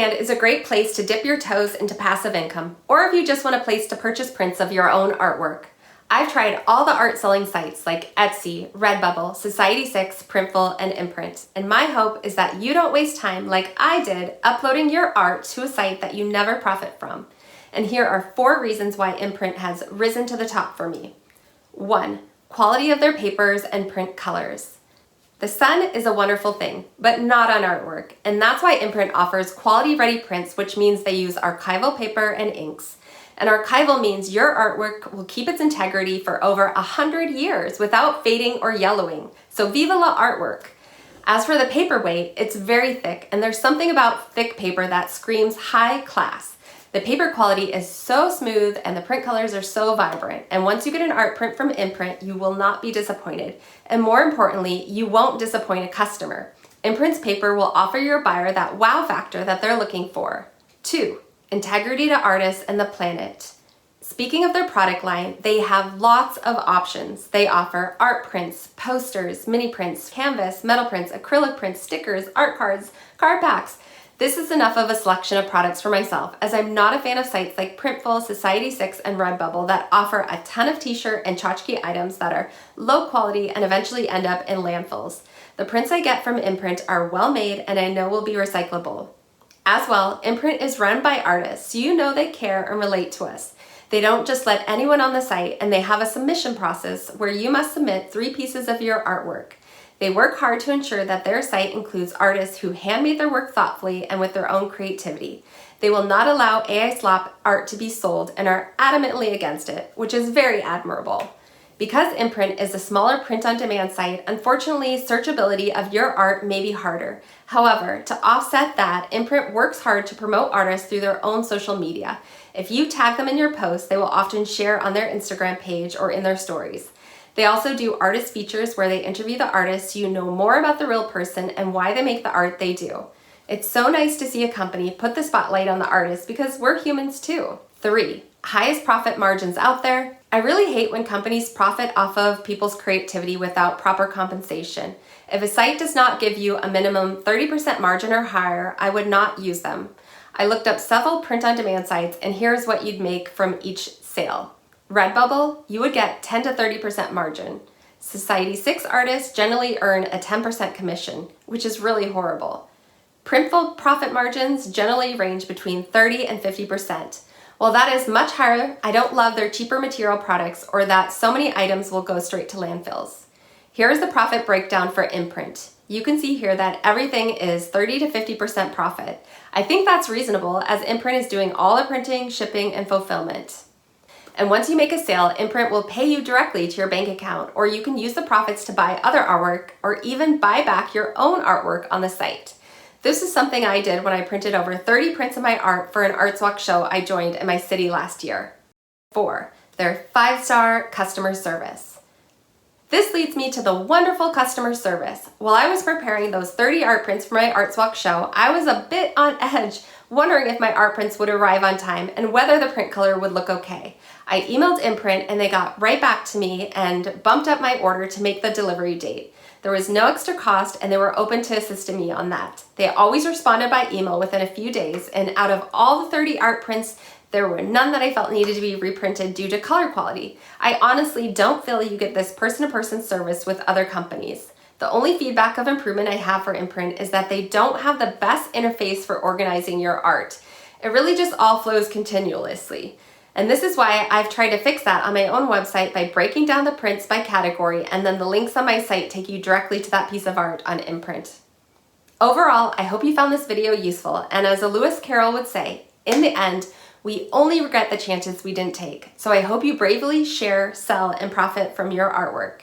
hand is a great place to dip your toes into passive income, or if you just want a place to purchase prints of your own artwork. I've tried all the art selling sites like Etsy, Redbubble, Society6, Printful, and INPRNT, and my hope is that you don't waste time like I did uploading your art to a site that you never profit from. And here are 4 reasons why INPRNT has risen to the top for me. 1. Quality of their papers and print colors. The sun is a wonderful thing, but not on artwork, and that's why INPRNT offers quality-ready prints, which means they use archival paper and inks. And archival means your artwork will keep its integrity for over 100 years without fading or yellowing. So viva la artwork! As for the paper weight, it's very thick, and there's something about thick paper that screams high class. The paper quality is so smooth and the print colors are so vibrant. And once you get an art print from INPRNT, you will not be disappointed. And more importantly, you won't disappoint a customer. INPRNT's paper will offer your buyer that wow factor that they're looking for. 2. Integrity to artists and the planet. Speaking of their product line, they have lots of options. They offer art prints, posters, mini prints, canvas, metal prints, acrylic prints, stickers, art cards, card packs. This is enough of a selection of products for myself, as I'm not a fan of sites like Printful, Society6, and Redbubble that offer a ton of t-shirt and tchotchke items that are low quality and eventually end up in landfills. The prints I get from INPRNT are well made and I know will be recyclable. As well, INPRNT is run by artists, so you know they care and relate to us. They don't just let anyone on the site, and they have a submission process where you must submit 3 pieces of your artwork. They work hard to ensure that their site includes artists who handmade their work thoughtfully and with their own creativity. They will not allow AI slop art to be sold and are adamantly against it, which is very admirable. Because INPRNT is a smaller print-on-demand site, unfortunately, searchability of your art may be harder. However, to offset that, INPRNT works hard to promote artists through their own social media. If you tag them in your posts, they will often share on their Instagram page or in their stories. They also do artist features where they interview the artist so you know more about the real person and why they make the art they do. It's so nice to see a company put the spotlight on the artist because we're humans too. 3. Highest profit margins out there. I really hate when companies profit off of people's creativity without proper compensation. If a site does not give you a minimum 30% margin or higher, I would not use them. I looked up several print-on-demand sites and here's what you'd make from each sale. Redbubble, you would get 10 to 30% margin. Society6 artists generally earn a 10% commission, which is really horrible. Printful profit margins generally range between 30 and 50%. While that is much higher, I don't love their cheaper material products or that so many items will go straight to landfills. Here is the profit breakdown for INPRNT. You can see here that everything is 30 to 50% profit. I think that's reasonable as INPRNT is doing all the printing, shipping, and fulfillment. And once you make a sale, INPRNT will pay you directly to your bank account, or you can use the profits to buy other artwork or even buy back your own artwork on the site. This is something I did when I printed over 30 prints of my art for an Arts Walk show I joined in my city last year. 4. Their 5-star customer service. This leads me to the wonderful customer service. While I was preparing those 30 art prints for my Arts Walk show, I was a bit on edge, wondering if my art prints would arrive on time and whether the print color would look okay. I emailed INPRNT and they got right back to me and bumped up my order to make the delivery date. There was no extra cost and they were open to assisting me on that. They always responded by email within a few days, and out of all the 30 art prints, there were none that I felt needed to be reprinted due to color quality. I honestly don't feel you get this person-to-person service with other companies. The only feedback of improvement I have for INPRNT is that they don't have the best interface for organizing your art. It really just all flows continuously. And this is why I've tried to fix that on my own website by breaking down the prints by category, and then the links on my site take you directly to that piece of art on INPRNT. Overall, I hope you found this video useful, and as a Lewis Carroll would say, in the end, we only regret the chances we didn't take. So I hope you bravely share, sell, and profit from your artwork.